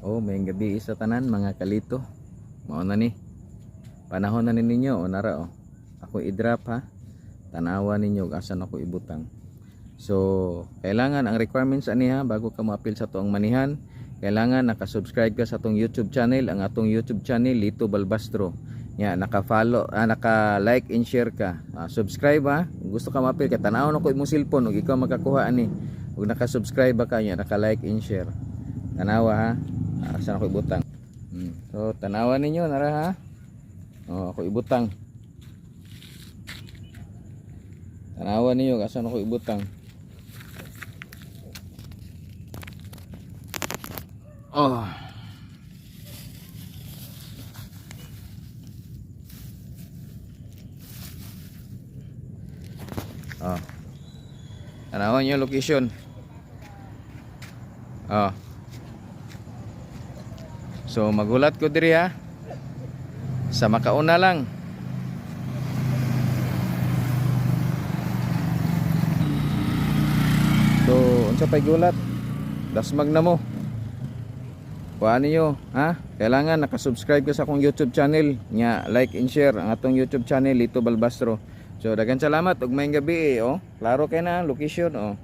Oh, may gabi sa tanan mga kalito. Mao na ni. Panahon na ninyo o nara oh. Ako i-drop ha. Tanawa ninyo kung asan ako ibutang. So, kailangan ang requirements ani ha bago ka ma-appeal sa tuong manihan, kailangan naka-subscribe ka sa atong YouTube channel, ang atong YouTube channel Lito Balbastro. Ya, naka-follow, naka-like and share ka. Subscribe ha. Kung gusto ka ma-appeal ka, tanaw na ko imong cellphone ug ikaw makakuha ani. Ug naka-subscribe ka nya, naka-like and share. Tanawa ha. Asan ako ibutang. So tanawan ninyo nara ha. Oh, ako ibutang. Tanawan ninyo asan ako ibutang. Oh. Oh. Tanawan niyo location. Oh. So magulat ko diri ha. Sa makauna lang. So unsa pay gulat? Dasmag na mo. Kuha niyo ha. Kailangan naka-subscribe ka sa akong YouTube channel. Nya like and share ang atong YouTube channel Lito Balbastro. So daghang salamat ug maayong gabi oh. Klaro kay na location oh.